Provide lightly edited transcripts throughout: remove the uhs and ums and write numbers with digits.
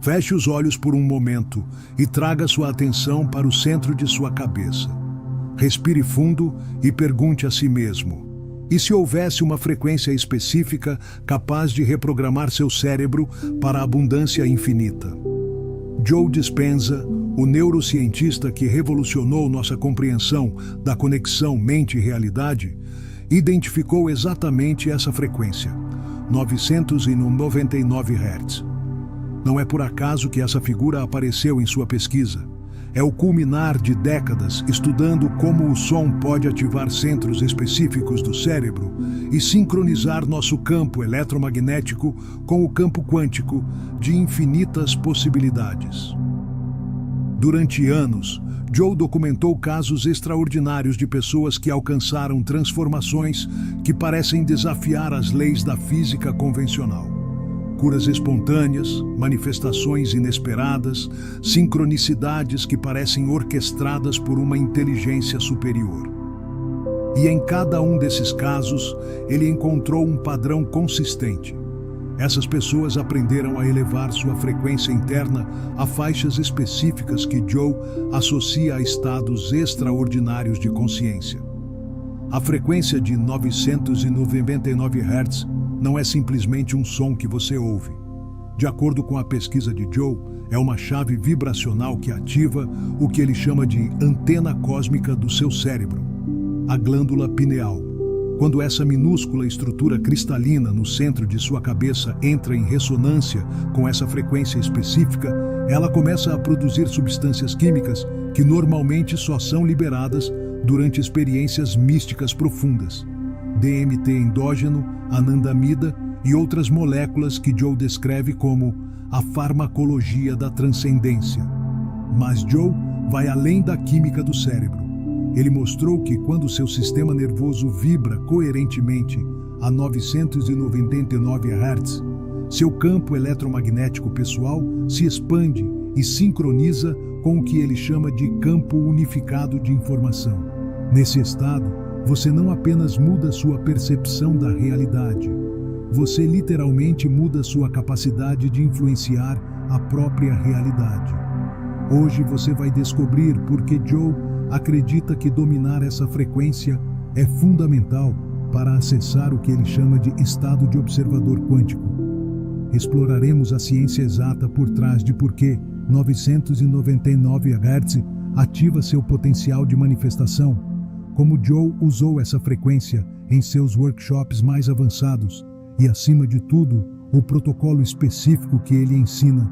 Feche os olhos por um momento e traga sua atenção para o centro de sua cabeça. Respire fundo e pergunte a si mesmo: e se houvesse uma frequência específica capaz de reprogramar seu cérebro para a abundância infinita? Joe Dispenza, o neurocientista que revolucionou nossa compreensão da conexão mente-realidade, identificou exatamente essa frequência, 999 Hz. Não é por acaso que essa figura apareceu em sua pesquisa. É o culminar de décadas estudando como o som pode ativar centros específicos do cérebro e sincronizar nosso campo eletromagnético com o campo quântico de infinitas possibilidades. Durante anos, Joe documentou casos extraordinários de pessoas que alcançaram transformações que parecem desafiar as leis da física convencional. Curas espontâneas, manifestações inesperadas, sincronicidades que parecem orquestradas por uma inteligência superior. E em cada um desses casos, ele encontrou um padrão consistente. Essas pessoas aprenderam a elevar sua frequência interna a faixas específicas que Joe associa a estados extraordinários de consciência. A frequência de 999 Hz não é simplesmente um som que você ouve. De acordo com a pesquisa de Joe, é uma chave vibracional que ativa o que ele chama de antena cósmica do seu cérebro, a glândula pineal. Quando essa minúscula estrutura cristalina no centro de sua cabeça entra em ressonância com essa frequência específica, ela começa a produzir substâncias químicas que normalmente só são liberadas durante experiências místicas profundas. DMT endógeno, anandamida e outras moléculas que Joe descreve como a farmacologia da transcendência. Mas Joe vai além da química do cérebro. Ele mostrou que quando seu sistema nervoso vibra coerentemente a 999 Hz, seu campo eletromagnético pessoal se expande e sincroniza com o que ele chama de campo unificado de informação. Nesse estado, você não apenas muda sua percepção da realidade, você literalmente muda sua capacidade de influenciar a própria realidade. Hoje você vai descobrir por que Joe acredita que dominar essa frequência é fundamental para acessar o que ele chama de estado de observador quântico. Exploraremos a ciência exata por trás de por que 999 Hz ativa seu potencial de manifestação, como Joe usou essa frequência em seus workshops mais avançados e, acima de tudo, o protocolo específico que ele ensina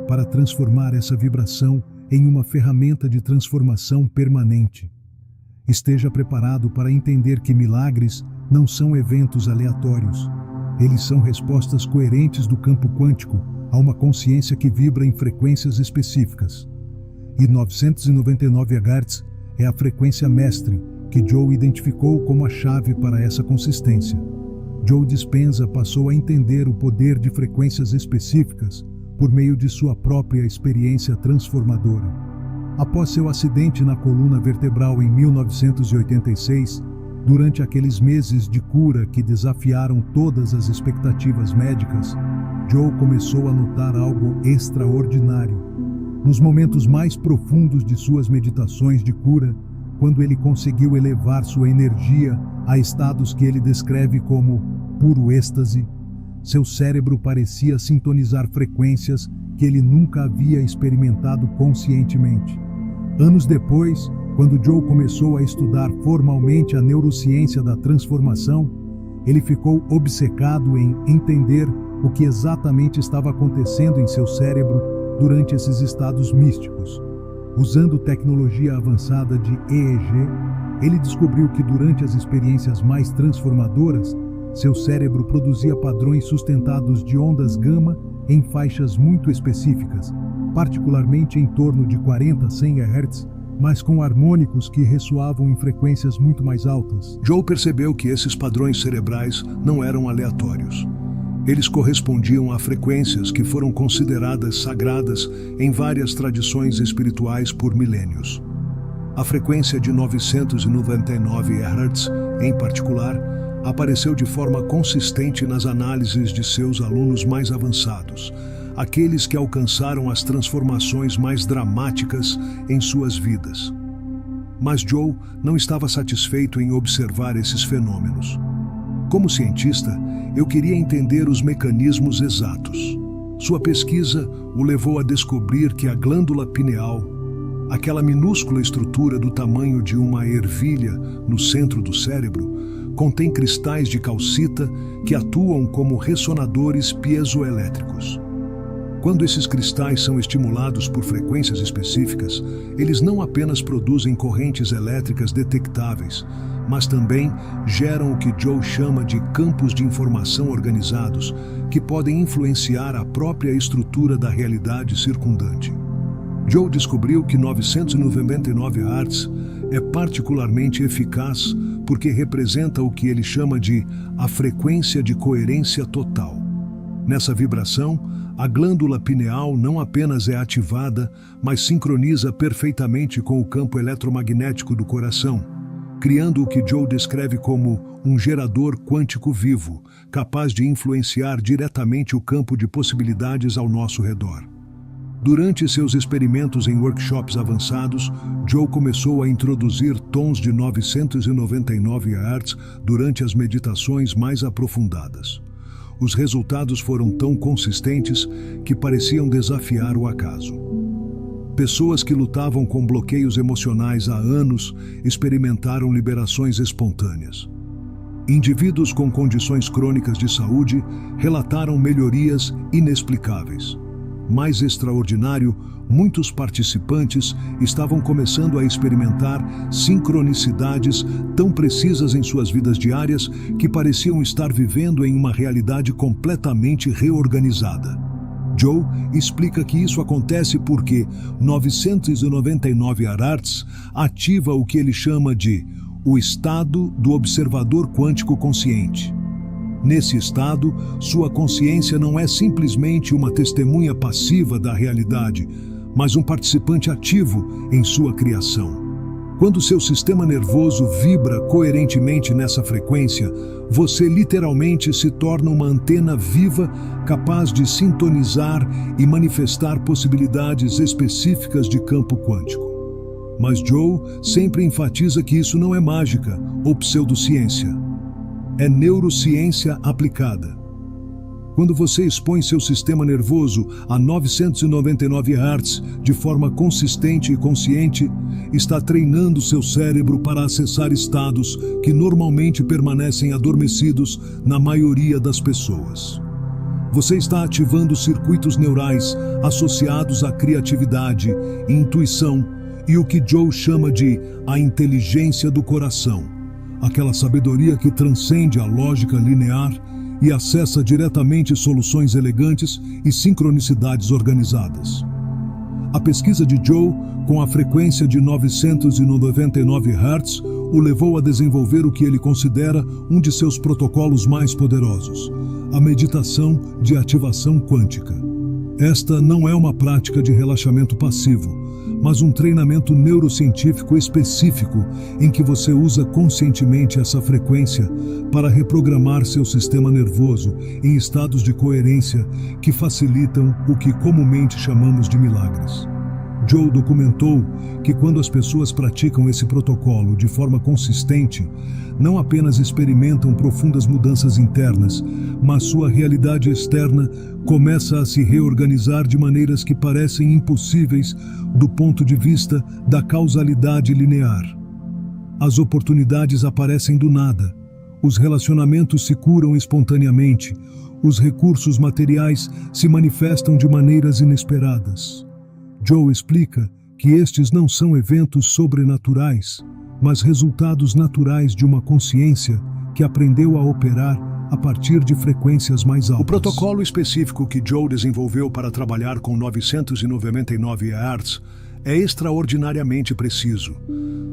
para transformar essa vibração em uma ferramenta de transformação permanente. Esteja preparado para entender que milagres não são eventos aleatórios. Eles são respostas coerentes do campo quântico a uma consciência que vibra em frequências específicas. E 999 Hz é a frequência mestre que Joe identificou como a chave para essa consistência. Joe Dispenza passou a entender o poder de frequências específicas por meio de sua própria experiência transformadora. Após seu acidente na coluna vertebral em 1986, durante aqueles meses de cura que desafiaram todas as expectativas médicas, Joe começou a notar algo extraordinário. Nos momentos mais profundos de suas meditações de cura, quando ele conseguiu elevar sua energia a estados que ele descreve como puro êxtase, seu cérebro parecia sintonizar frequências que ele nunca havia experimentado conscientemente. Anos depois, quando Joe começou a estudar formalmente a neurociência da transformação, ele ficou obcecado em entender o que exatamente estava acontecendo em seu cérebro durante esses estados místicos. Usando tecnologia avançada de EEG, ele descobriu que durante as experiências mais transformadoras, seu cérebro produzia padrões sustentados de ondas gama em faixas muito específicas, particularmente em torno de 40 a 100 Hz, mas com harmônicos que ressoavam em frequências muito mais altas. Joe percebeu que esses padrões cerebrais não eram aleatórios. Eles correspondiam a frequências que foram consideradas sagradas em várias tradições espirituais por milênios. A frequência de 999 Hz, em particular, apareceu de forma consistente nas análises de seus alunos mais avançados, aqueles que alcançaram as transformações mais dramáticas em suas vidas. Mas Joe não estava satisfeito em observar esses fenômenos. Como cientista, eu queria entender os mecanismos exatos. Sua pesquisa o levou a descobrir que a glândula pineal, aquela minúscula estrutura do tamanho de uma ervilha no centro do cérebro, contém cristais de calcita que atuam como ressonadores piezoelétricos. Quando esses cristais são estimulados por frequências específicas, eles não apenas produzem correntes elétricas detectáveis, mas também geram o que Joe chama de campos de informação organizados, que podem influenciar a própria estrutura da realidade circundante. Joe descobriu que 999 Hz é particularmente eficaz porque representa o que ele chama de a frequência de coerência total. Nessa vibração, a glândula pineal não apenas é ativada, mas sincroniza perfeitamente com o campo eletromagnético do coração, criando o que Joe descreve como um gerador quântico vivo, capaz de influenciar diretamente o campo de possibilidades ao nosso redor. Durante seus experimentos em workshops avançados, Joe começou a introduzir tons de 999 Hz durante as meditações mais aprofundadas. Os resultados foram tão consistentes que pareciam desafiar o acaso. Pessoas que lutavam com bloqueios emocionais há anos experimentaram liberações espontâneas. Indivíduos com condições crônicas de saúde relataram melhorias inexplicáveis. Mais extraordinário, muitos participantes estavam começando a experimentar sincronicidades tão precisas em suas vidas diárias que pareciam estar vivendo em uma realidade completamente reorganizada. Joe explica que isso acontece porque 999 Hz ativa o que ele chama de o estado do observador quântico consciente. Nesse estado, sua consciência não é simplesmente uma testemunha passiva da realidade, mas um participante ativo em sua criação. Quando seu sistema nervoso vibra coerentemente nessa frequência, você literalmente se torna uma antena viva capaz de sintonizar e manifestar possibilidades específicas de campo quântico. Mas Joe sempre enfatiza que isso não é mágica ou pseudociência. É neurociência aplicada. Quando você expõe seu sistema nervoso a 999 Hz de forma consistente e consciente, está treinando seu cérebro para acessar estados que normalmente permanecem adormecidos na maioria das pessoas. Você está ativando circuitos neurais associados à criatividade, intuição e o que Joe chama de a inteligência do coração, aquela sabedoria que transcende a lógica linear e acessa diretamente soluções elegantes e sincronicidades organizadas. A pesquisa de Joe, com a frequência de 999 Hz, o levou a desenvolver o que ele considera um de seus protocolos mais poderosos, a meditação de ativação quântica. Esta não é uma prática de relaxamento passivo, mas um treinamento neurocientífico específico em que você usa conscientemente essa frequência para reprogramar seu sistema nervoso em estados de coerência que facilitam o que comumente chamamos de milagres. Joe documentou que quando as pessoas praticam esse protocolo de forma consistente, não apenas experimentam profundas mudanças internas, mas sua realidade externa começa a se reorganizar de maneiras que parecem impossíveis do ponto de vista da causalidade linear. As oportunidades aparecem do nada, os relacionamentos se curam espontaneamente, os recursos materiais se manifestam de maneiras inesperadas. Joe explica que estes não são eventos sobrenaturais, mas resultados naturais de uma consciência que aprendeu a operar a partir de frequências mais altas. O protocolo específico que Joe desenvolveu para trabalhar com 999 Hz é extraordinariamente preciso.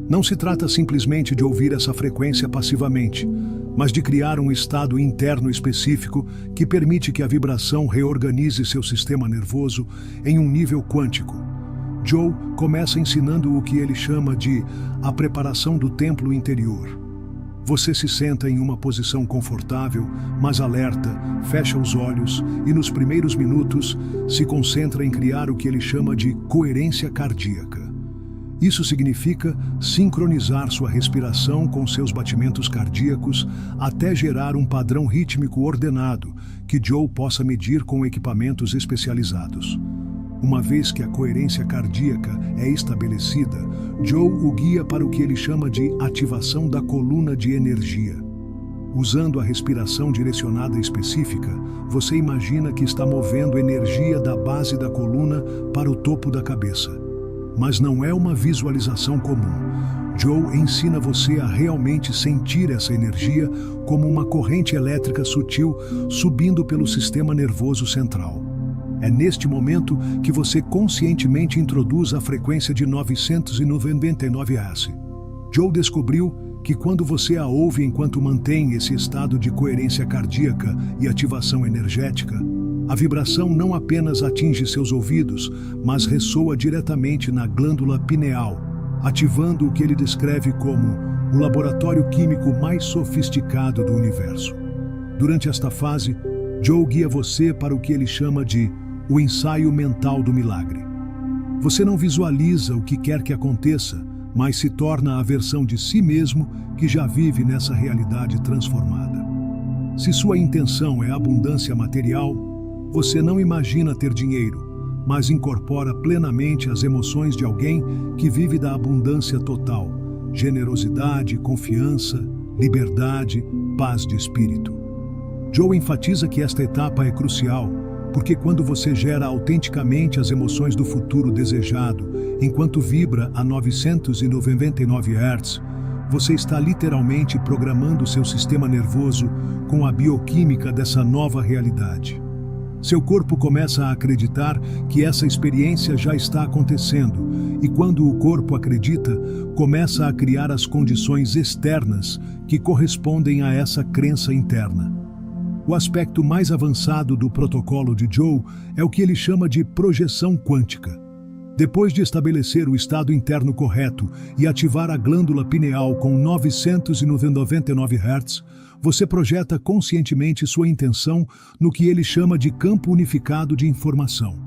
Não se trata simplesmente de ouvir essa frequência passivamente, mas de criar um estado interno específico que permite que a vibração reorganize seu sistema nervoso em um nível quântico. Joe começa ensinando o que ele chama de a preparação do templo interior. Você se senta em uma posição confortável, mas alerta, fecha os olhos e, nos primeiros minutos, se concentra em criar o que ele chama de coerência cardíaca. Isso significa sincronizar sua respiração com seus batimentos cardíacos até gerar um padrão rítmico ordenado que Joe possa medir com equipamentos especializados. Uma vez que a coerência cardíaca é estabelecida, Joe o guia para o que ele chama de ativação da coluna de energia. Usando a respiração direcionada específica, você imagina que está movendo energia da base da coluna para o topo da cabeça. Mas não é uma visualização comum. Joe ensina você a realmente sentir essa energia como uma corrente elétrica sutil subindo pelo sistema nervoso central. É neste momento que você conscientemente introduz a frequência de 999 Hz. Joe descobriu que quando você a ouve enquanto mantém esse estado de coerência cardíaca e ativação energética, a vibração não apenas atinge seus ouvidos, mas ressoa diretamente na glândula pineal, ativando o que ele descreve como o laboratório químico mais sofisticado do universo. Durante esta fase, Joe guia você para o que ele chama de o ensaio mental do milagre. Você não visualiza o que quer que aconteça, mas se torna a versão de si mesmo que já vive nessa realidade transformada. Se sua intenção é abundância material, você não imagina ter dinheiro, mas incorpora plenamente as emoções de alguém que vive da abundância total, generosidade, confiança, liberdade, paz de espírito. Joe enfatiza que esta etapa é crucial, porque quando você gera autenticamente as emoções do futuro desejado, enquanto vibra a 999 Hz, você está literalmente programando seu sistema nervoso com a bioquímica dessa nova realidade. Seu corpo começa a acreditar que essa experiência já está acontecendo, e quando o corpo acredita, começa a criar as condições externas que correspondem a essa crença interna. O aspecto mais avançado do protocolo de Joe é o que ele chama de projeção quântica. Depois de estabelecer o estado interno correto e ativar a glândula pineal com 999 Hz, você projeta conscientemente sua intenção no que ele chama de campo unificado de informação.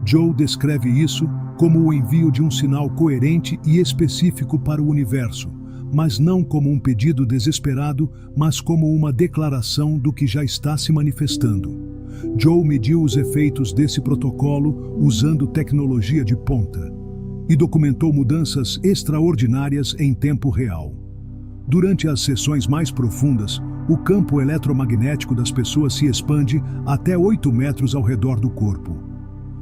Joe descreve isso como o envio de um sinal coerente e específico para o universo, mas não como um pedido desesperado, mas como uma declaração do que já está se manifestando. Joe mediu os efeitos desse protocolo usando tecnologia de ponta e documentou mudanças extraordinárias em tempo real. Durante as sessões mais profundas, o campo eletromagnético das pessoas se expande até 8 metros ao redor do corpo.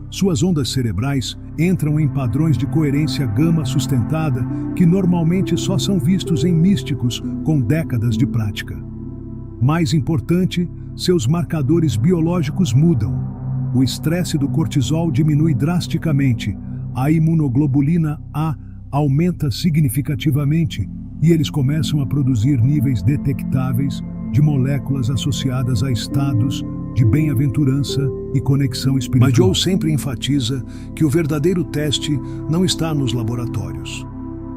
Suas ondas cerebrais entram em padrões de coerência gama sustentada que normalmente só são vistos em místicos com décadas de prática. Mais importante, seus marcadores biológicos mudam. O estresse do cortisol diminui drasticamente, a imunoglobulina A aumenta significativamente e eles começam a produzir níveis detectáveis de moléculas associadas a estados de bem-aventurança e conexão espiritual. Mas Joe sempre enfatiza que o verdadeiro teste não está nos laboratórios,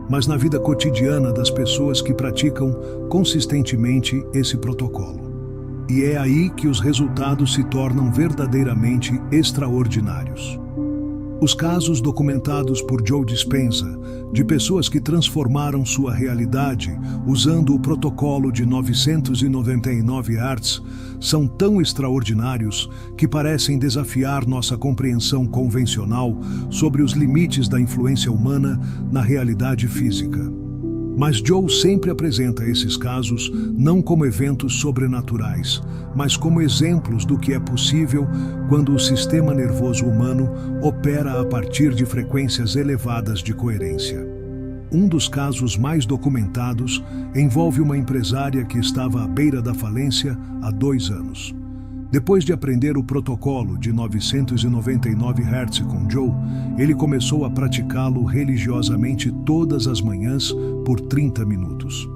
mas na vida cotidiana das pessoas que praticam consistentemente esse protocolo. E é aí que os resultados se tornam verdadeiramente extraordinários. Os casos documentados por Joe Dispenza, de pessoas que transformaram sua realidade usando o protocolo de 999 Hz, são tão extraordinários que parecem desafiar nossa compreensão convencional sobre os limites da influência humana na realidade física. Mas Joe sempre apresenta esses casos não como eventos sobrenaturais, mas como exemplos do que é possível quando o sistema nervoso humano opera a partir de frequências elevadas de coerência. Um dos casos mais documentados envolve uma empresária que estava à beira da falência há 2 anos. Depois de aprender o protocolo de 999 Hz com Joe, ele começou a praticá-lo religiosamente todas as manhãs por 30 minutos.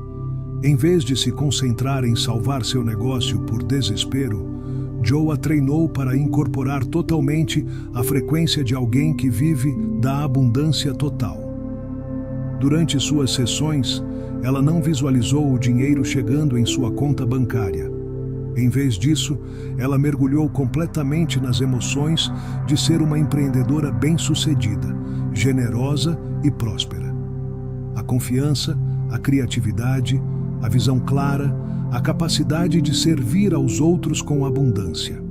Em vez de se concentrar em salvar seu negócio por desespero, Joe a treinou para incorporar totalmente a frequência de alguém que vive da abundância total. Durante suas sessões, ela não visualizou o dinheiro chegando em sua conta bancária. Em vez disso, ela mergulhou completamente nas emoções de ser uma empreendedora bem-sucedida, generosa e próspera. A confiança, a criatividade, a visão clara, a capacidade de servir aos outros com abundância.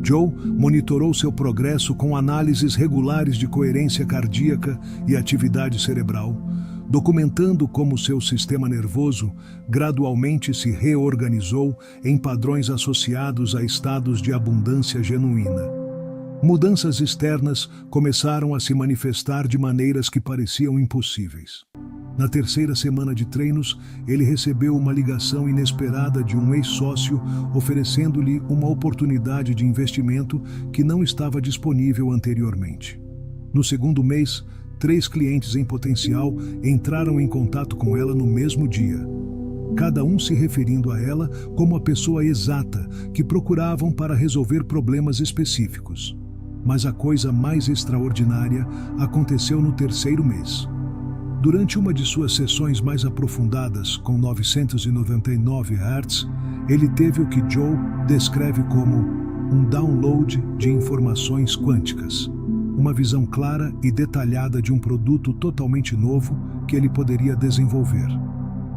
Joe monitorou seu progresso com análises regulares de coerência cardíaca e atividade cerebral, documentando como seu sistema nervoso gradualmente se reorganizou em padrões associados a estados de abundância genuína. Mudanças externas começaram a se manifestar de maneiras que pareciam impossíveis. Na terceira semana de treinos, ele recebeu uma ligação inesperada de um ex-sócio oferecendo-lhe uma oportunidade de investimento que não estava disponível anteriormente. No segundo mês, 3 clientes em potencial entraram em contato com ela no mesmo dia. Cada um se referindo a ela como a pessoa exata que procuravam para resolver problemas específicos. Mas a coisa mais extraordinária aconteceu no terceiro mês. Durante uma de suas sessões mais aprofundadas, com 999 Hz, ele teve o que Joe descreve como um download de informações quânticas, uma visão clara e detalhada de um produto totalmente novo que ele poderia desenvolver.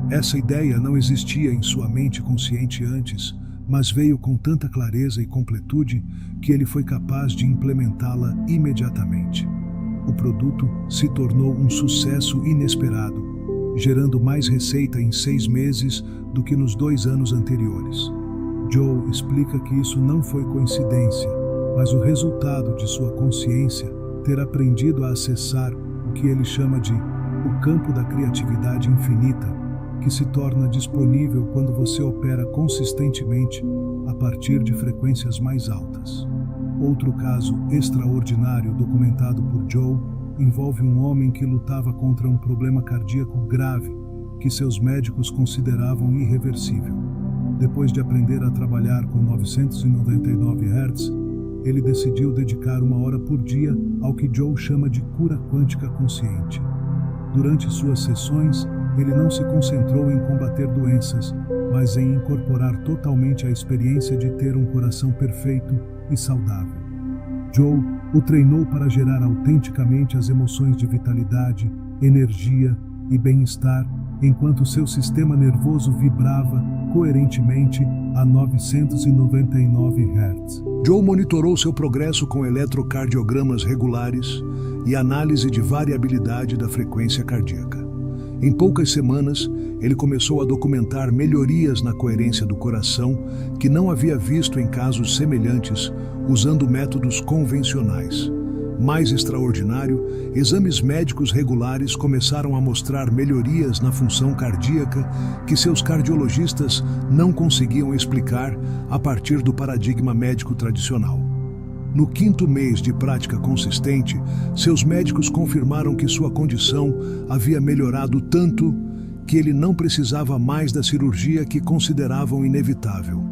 Essa ideia não existia em sua mente consciente antes, mas veio com tanta clareza e completude que ele foi capaz de implementá-la imediatamente. O produto se tornou um sucesso inesperado, gerando mais receita em 6 meses do que nos 2 anos anteriores. Joe explica que isso não foi coincidência, mas o resultado de sua consciência ter aprendido a acessar o que ele chama de o campo da criatividade infinita, que se torna disponível quando você opera consistentemente a partir de frequências mais altas. Outro caso extraordinário documentado por Joe envolve um homem que lutava contra um problema cardíaco grave que seus médicos consideravam irreversível. Depois de aprender a trabalhar com 999 Hz, ele decidiu dedicar 1 hora por dia ao que Joe chama de cura quântica consciente. Durante suas sessões, ele não se concentrou em combater doenças, mas em incorporar totalmente a experiência de ter um coração perfeito e saudável. Joe o treinou para gerar autenticamente as emoções de vitalidade, energia e bem-estar, enquanto seu sistema nervoso vibrava coerentemente a 999 Hz. Joe monitorou seu progresso com eletrocardiogramas regulares e análise de variabilidade da frequência cardíaca. Em poucas semanas, ele começou a documentar melhorias na coerência do coração que não havia visto em casos semelhantes usando métodos convencionais. Mais extraordinário, exames médicos regulares começaram a mostrar melhorias na função cardíaca que seus cardiologistas não conseguiam explicar a partir do paradigma médico tradicional. No 5º mês de prática consistente, seus médicos confirmaram que sua condição havia melhorado tanto que ele não precisava mais da cirurgia que consideravam inevitável.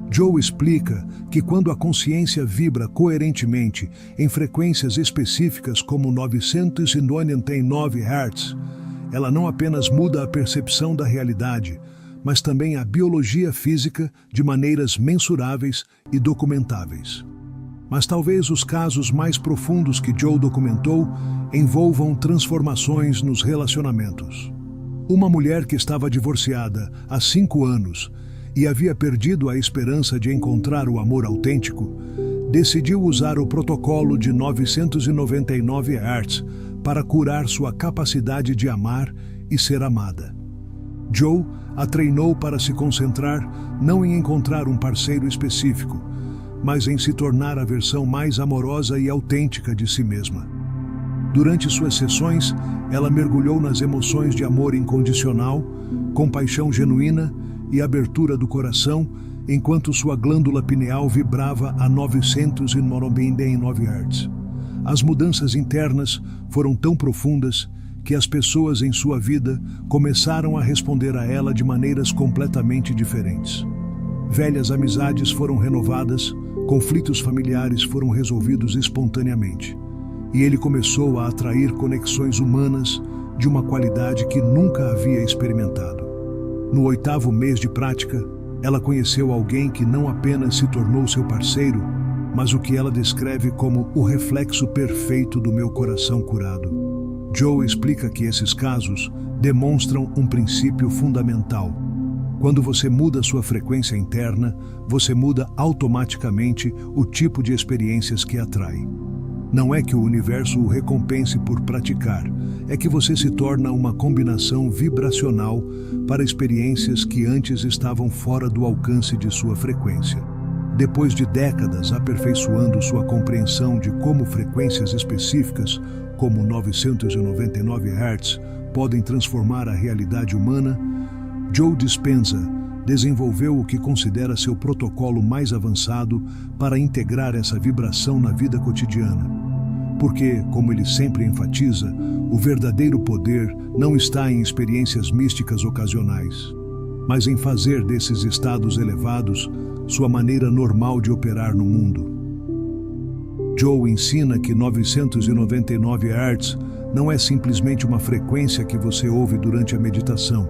Joe explica que quando a consciência vibra coerentemente em frequências específicas como 999 Hz, ela não apenas muda a percepção da realidade, mas também a biologia física de maneiras mensuráveis e documentáveis. Mas talvez os casos mais profundos que Joe documentou envolvam transformações nos relacionamentos. Uma mulher que estava divorciada há 5 anos e havia perdido a esperança de encontrar o amor autêntico, decidiu usar o protocolo de 999 Hz para curar sua capacidade de amar e ser amada. Joe a treinou para se concentrar não em encontrar um parceiro específico, mas em se tornar a versão mais amorosa e autêntica de si mesma. Durante suas sessões, ela mergulhou nas emoções de amor incondicional, compaixão genuína e abertura do coração, enquanto sua glândula pineal vibrava a 999 Hz. As mudanças internas foram tão profundas que as pessoas em sua vida começaram a responder a ela de maneiras completamente diferentes. Velhas amizades foram renovadas, conflitos familiares foram resolvidos espontaneamente, e ele começou a atrair conexões humanas de uma qualidade que nunca havia experimentado. No 8º mês de prática, ela conheceu alguém que não apenas se tornou seu parceiro, mas o que ela descreve como o reflexo perfeito do meu coração curado. Joe explica que esses casos demonstram um princípio fundamental. Quando você muda sua frequência interna, você muda automaticamente o tipo de experiências que atrai. Não é que o universo o recompense por praticar, é que você se torna uma combinação vibracional para experiências que antes estavam fora do alcance de sua frequência. Depois de décadas aperfeiçoando sua compreensão de como frequências específicas, como 999 Hz, podem transformar a realidade humana, Joe Dispenza desenvolveu o que considera seu protocolo mais avançado para integrar essa vibração na vida cotidiana. Porque, como ele sempre enfatiza, o verdadeiro poder não está em experiências místicas ocasionais, mas em fazer desses estados elevados sua maneira normal de operar no mundo. Joe ensina que 999 Hz não é simplesmente uma frequência que você ouve durante a meditação,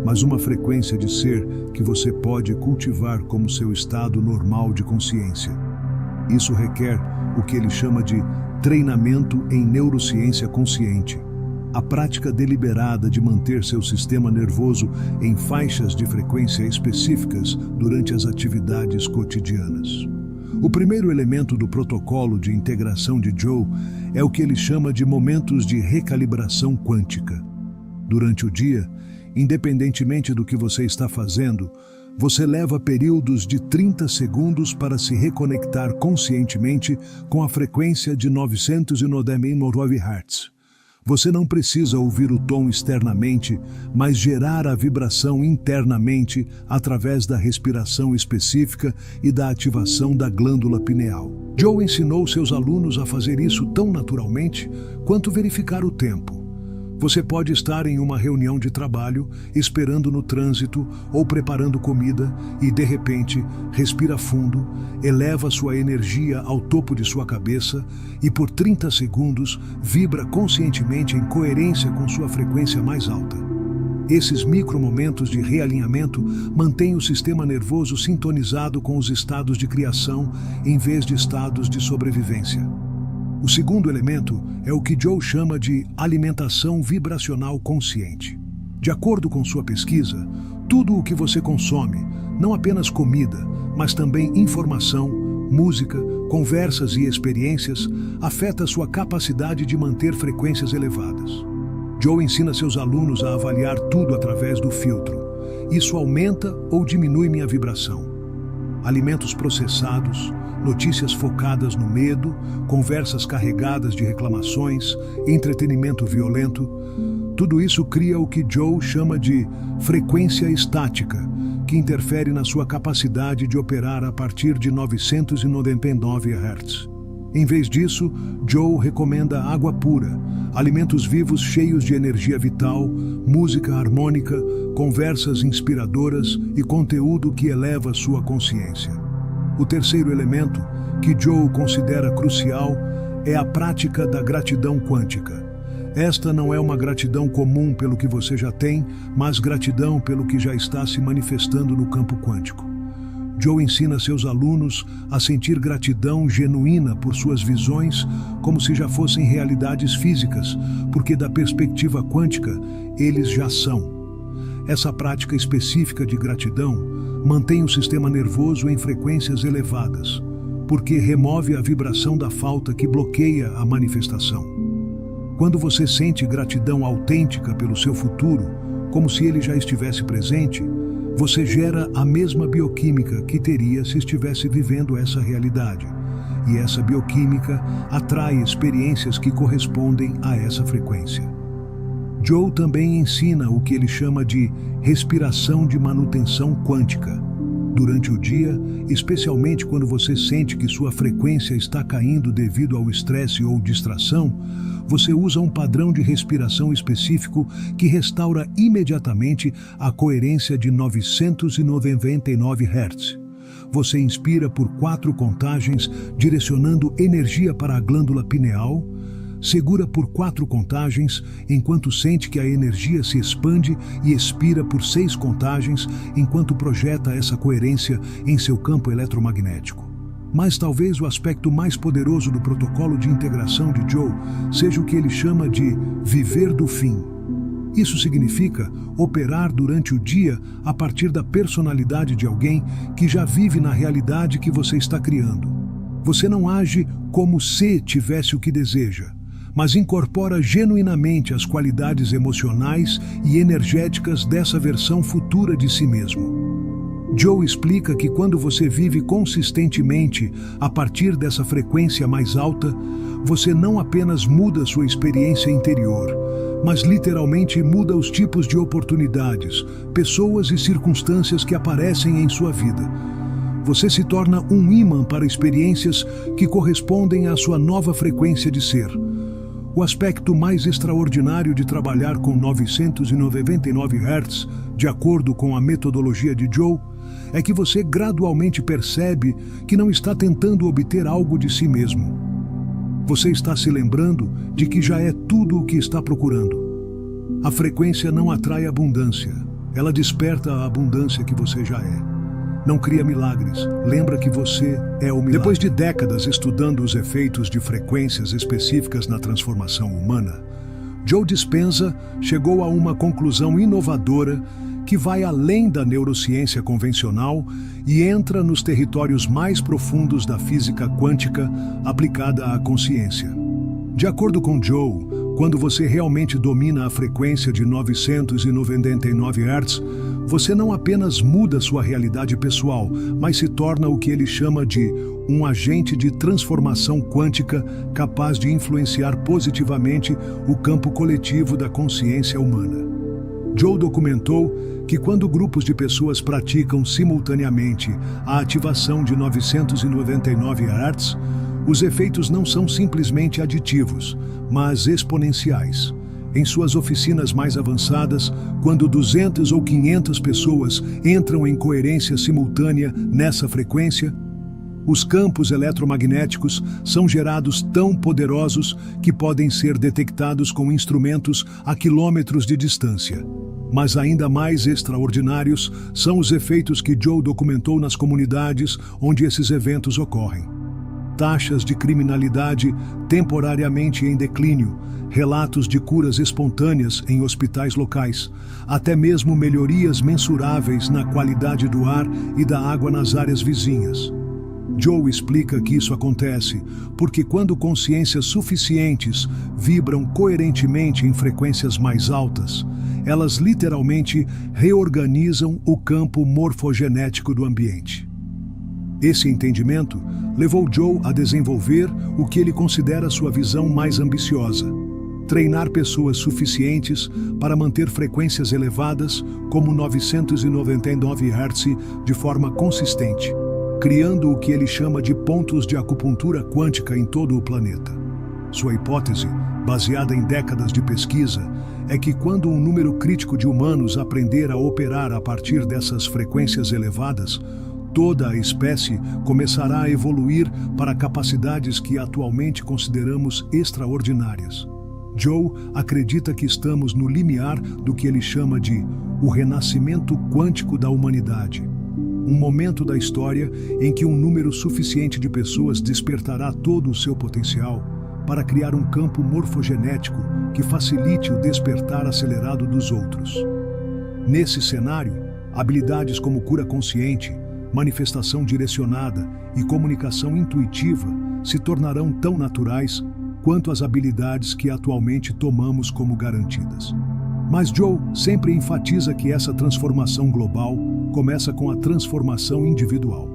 mas uma frequência de ser que você pode cultivar como seu estado normal de consciência. Isso requer o que ele chama de treinamento em neurociência consciente, a prática deliberada de manter seu sistema nervoso em faixas de frequência específicas durante as atividades cotidianas. O primeiro elemento do protocolo de integração de Joe é o que ele chama de momentos de recalibração quântica. Durante o dia, independentemente do que você está fazendo, você leva períodos de 30 segundos para se reconectar conscientemente com a frequência de 999 Hz. Você não precisa ouvir o tom externamente, mas gerar a vibração internamente através da respiração específica e da ativação da glândula pineal. Joe ensinou seus alunos a fazer isso tão naturalmente quanto verificar o tempo. Você pode estar em uma reunião de trabalho, esperando no trânsito ou preparando comida e, de repente, respira fundo, eleva sua energia ao topo de sua cabeça e, por 30 segundos, vibra conscientemente em coerência com sua frequência mais alta. Esses micromomentos de realinhamento mantêm o sistema nervoso sintonizado com os estados de criação em vez de estados de sobrevivência. O segundo elemento é o que Joe chama de alimentação vibracional consciente. De acordo com sua pesquisa, tudo o que você consome, não apenas comida, mas também informação, música, conversas e experiências, afeta sua capacidade de manter frequências elevadas. Joe ensina seus alunos a avaliar tudo através do filtro. Isso aumenta ou diminui minha vibração. Alimentos processados, notícias focadas no medo, conversas carregadas de reclamações, entretenimento violento, tudo isso cria o que Joe chama de frequência estática, que interfere na sua capacidade de operar a partir de 999 Hz. Em vez disso, Joe recomenda água pura, alimentos vivos cheios de energia vital, música harmônica, conversas inspiradoras e conteúdo que eleva sua consciência. O terceiro elemento, que Joe considera crucial, é a prática da gratidão quântica. Esta não é uma gratidão comum pelo que você já tem, mas gratidão pelo que já está se manifestando no campo quântico. Joe ensina seus alunos a sentir gratidão genuína por suas visões, como se já fossem realidades físicas, porque da perspectiva quântica, eles já são. Essa prática específica de gratidão mantém o sistema nervoso em frequências elevadas, porque remove a vibração da falta que bloqueia a manifestação. Quando você sente gratidão autêntica pelo seu futuro, como se ele já estivesse presente, você gera a mesma bioquímica que teria se estivesse vivendo essa realidade. E essa bioquímica atrai experiências que correspondem a essa frequência. Joe também ensina o que ele chama de respiração de manutenção quântica. Durante o dia, especialmente quando você sente que sua frequência está caindo devido ao estresse ou distração, você usa um padrão de respiração específico que restaura imediatamente a coerência de 999 Hz. Você inspira por 4 contagens, direcionando energia para a glândula pineal, segura por 4 contagens, enquanto sente que a energia se expande e expira por 6 contagens, enquanto projeta essa coerência em seu campo eletromagnético. Mas talvez o aspecto mais poderoso do protocolo de integração de Joe seja o que ele chama de viver do fim. Isso significa operar durante o dia a partir da personalidade de alguém que já vive na realidade que você está criando. Você não age como se tivesse o que deseja, mas incorpora genuinamente as qualidades emocionais e energéticas dessa versão futura de si mesmo. Joe explica que quando você vive consistentemente a partir dessa frequência mais alta, você não apenas muda sua experiência interior, mas literalmente muda os tipos de oportunidades, pessoas e circunstâncias que aparecem em sua vida. Você se torna um ímã para experiências que correspondem à sua nova frequência de ser. O aspecto mais extraordinário de trabalhar com 999 Hz, de acordo com a metodologia de Joe, é que você gradualmente percebe que não está tentando obter algo de si mesmo. Você está se lembrando de que já é tudo o que está procurando. A frequência não atrai abundância, ela desperta a abundância que você já é. Não cria milagres, lembra que você é o milagre. Depois de décadas estudando os efeitos de frequências específicas na transformação humana, Joe Dispenza chegou a uma conclusão inovadora que vai além da neurociência convencional e entra nos territórios mais profundos da física quântica aplicada à consciência. De acordo com Joe, quando você realmente domina a frequência de 999 Hz, você não apenas muda sua realidade pessoal, mas se torna o que ele chama de um agente de transformação quântica capaz de influenciar positivamente o campo coletivo da consciência humana. Joe documentou que quando grupos de pessoas praticam simultaneamente a ativação de 999 Hz, os efeitos não são simplesmente aditivos, mas exponenciais. Em suas oficinas mais avançadas, quando 200 ou 500 pessoas entram em coerência simultânea nessa frequência, os campos eletromagnéticos são gerados tão poderosos que podem ser detectados com instrumentos a quilômetros de distância. Mas ainda mais extraordinários são os efeitos que Joe documentou nas comunidades onde esses eventos ocorrem. Taxas de criminalidade temporariamente em declínio, relatos de curas espontâneas em hospitais locais, até mesmo melhorias mensuráveis na qualidade do ar e da água nas áreas vizinhas. Joe explica que isso acontece porque quando consciências suficientes vibram coerentemente em frequências mais altas, elas literalmente reorganizam o campo morfogenético do ambiente. Esse entendimento levou Joe a desenvolver o que ele considera sua visão mais ambiciosa: treinar pessoas suficientes para manter frequências elevadas como 999 Hz de forma consistente, criando o que ele chama de pontos de acupuntura quântica em todo o planeta. Sua hipótese, baseada em décadas de pesquisa, é que quando um número crítico de humanos aprender a operar a partir dessas frequências elevadas, toda a espécie começará a evoluir para capacidades que atualmente consideramos extraordinárias. Joe acredita que estamos no limiar do que ele chama de o renascimento quântico da humanidade. Um momento da história em que um número suficiente de pessoas despertará todo o seu potencial para criar um campo morfogenético que facilite o despertar acelerado dos outros. Nesse cenário, habilidades como cura consciente, manifestação direcionada e comunicação intuitiva se tornarão tão naturais quanto as habilidades que atualmente tomamos como garantidas. Mas Joe sempre enfatiza que essa transformação global começa com a transformação individual.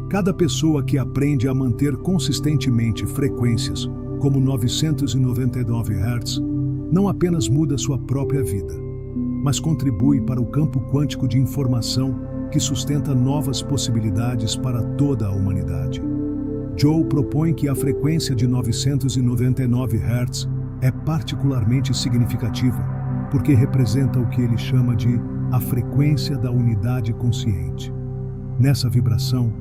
Cada pessoa que aprende a manter consistentemente frequências como 999 Hz não apenas muda sua própria vida, mas contribui para o campo quântico de informação que sustenta novas possibilidades para toda a humanidade. Joe propõe que a frequência de 999 Hz é particularmente significativa porque representa o que ele chama de a frequência da unidade consciente. Nessa vibração,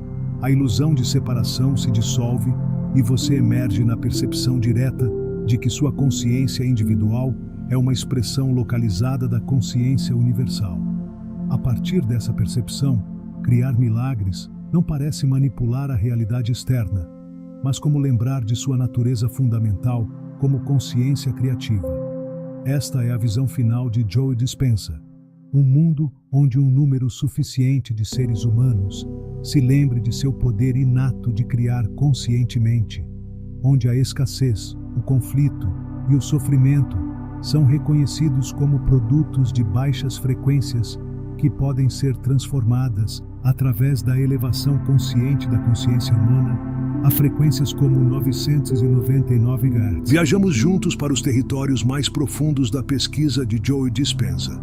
a ilusão de separação se dissolve e você emerge na percepção direta de que sua consciência individual é uma expressão localizada da consciência universal. A partir dessa percepção, criar milagres não parece manipular a realidade externa, mas como lembrar de sua natureza fundamental como consciência criativa. Esta é a visão final de Joe Dispenza. Um mundo onde um número suficiente de seres humanos se lembre de seu poder inato de criar conscientemente, onde a escassez, o conflito e o sofrimento são reconhecidos como produtos de baixas frequências que podem ser transformadas através da elevação consciente da consciência humana a frequências como 999 Hz. Viajamos juntos para os territórios mais profundos da pesquisa de Joe Dispenza,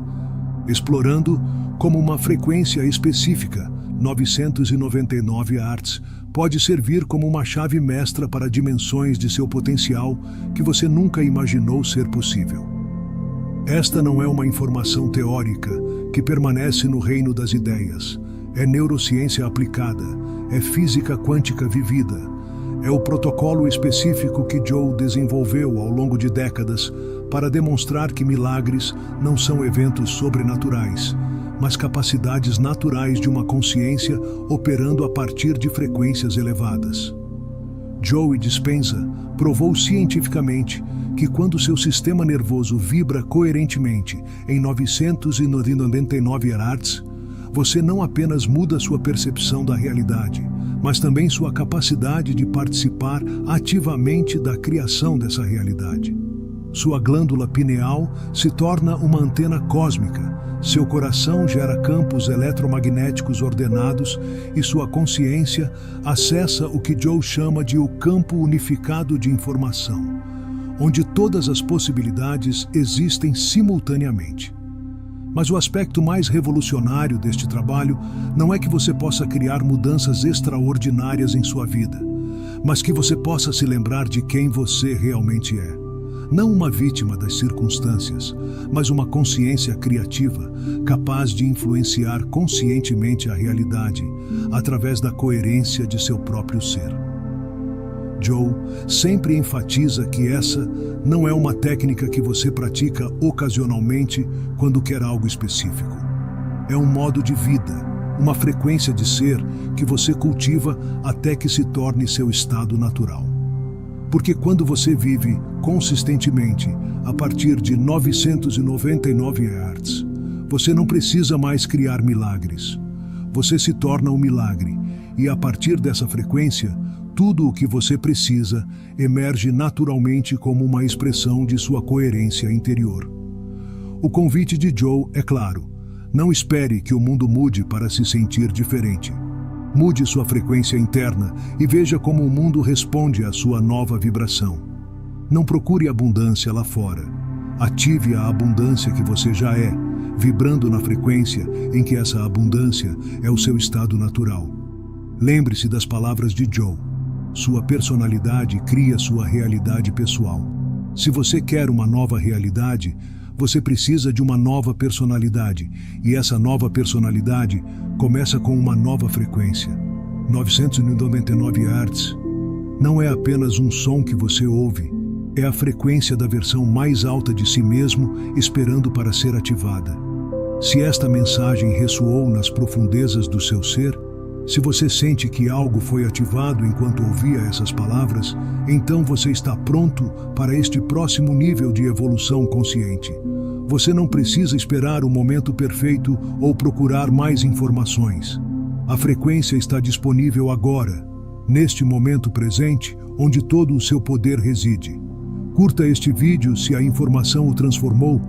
explorando como uma frequência específica, 999 Hz, pode servir como uma chave mestra para dimensões de seu potencial que você nunca imaginou ser possível. Esta não é uma informação teórica que permanece no reino das ideias. É neurociência aplicada, é física quântica vivida. É o protocolo específico que Joe desenvolveu ao longo de décadas para demonstrar que milagres não são eventos sobrenaturais, mas capacidades naturais de uma consciência operando a partir de frequências elevadas. Joe Dispenza provou cientificamente que quando seu sistema nervoso vibra coerentemente em 999 Hz, você não apenas muda sua percepção da realidade, mas também sua capacidade de participar ativamente da criação dessa realidade. Sua glândula pineal se torna uma antena cósmica, seu coração gera campos eletromagnéticos ordenados e sua consciência acessa o que Joe chama de o campo unificado de informação, onde todas as possibilidades existem simultaneamente. Mas o aspecto mais revolucionário deste trabalho não é que você possa criar mudanças extraordinárias em sua vida, mas que você possa se lembrar de quem você realmente é. Não uma vítima das circunstâncias, mas uma consciência criativa, capaz de influenciar conscientemente a realidade através da coerência de seu próprio ser. Joe sempre enfatiza que essa não é uma técnica que você pratica ocasionalmente quando quer algo específico. É um modo de vida, uma frequência de ser que você cultiva até que se torne seu estado natural. Porque quando você vive consistentemente a partir de 999 Hz, você não precisa mais criar milagres. Você se torna um milagre e a partir dessa frequência, tudo o que você precisa emerge naturalmente como uma expressão de sua coerência interior. O convite de Joe é claro: não espere que o mundo mude para se sentir diferente. Mude sua frequência interna e veja como o mundo responde à sua nova vibração. Não procure abundância lá fora. Ative a abundância que você já é, vibrando na frequência em que essa abundância é o seu estado natural. Lembre-se das palavras de Joe. Sua personalidade cria sua realidade pessoal. Se você quer uma nova realidade, você precisa de uma nova personalidade, e essa nova personalidade começa com uma nova frequência. 999 Hz não é apenas um som que você ouve, é a frequência da versão mais alta de si mesmo esperando para ser ativada. Se esta mensagem ressoou nas profundezas do seu ser, se você sente que algo foi ativado enquanto ouvia essas palavras, então você está pronto para este próximo nível de evolução consciente. Você não precisa esperar o momento perfeito ou procurar mais informações. A frequência está disponível agora, neste momento presente, onde todo o seu poder reside. Curta este vídeo se a informação o transformou.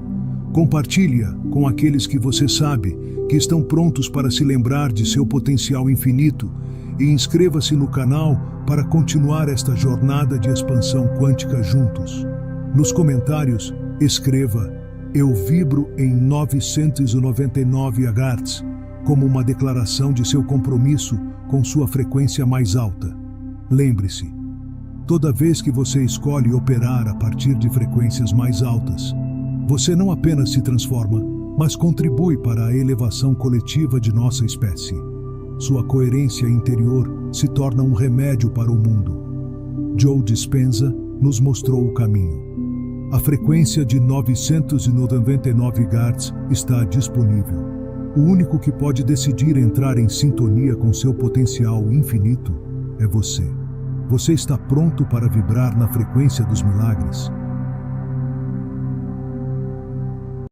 Compartilhe-a com aqueles que você sabe que estão prontos para se lembrar de seu potencial infinito e inscreva-se no canal para continuar esta jornada de expansão quântica juntos. Nos comentários, escreva "Eu vibro em 999 Hz" como uma declaração de seu compromisso com sua frequência mais alta. Lembre-se, toda vez que você escolhe operar a partir de frequências mais altas, você não apenas se transforma, mas contribui para a elevação coletiva de nossa espécie. Sua coerência interior se torna um remédio para o mundo. Joe Dispenza, nos mostrou o caminho. A frequência de 999 Hz está disponível. O único que pode decidir entrar em sintonia com seu potencial infinito é você. Você está pronto para vibrar na frequência dos milagres?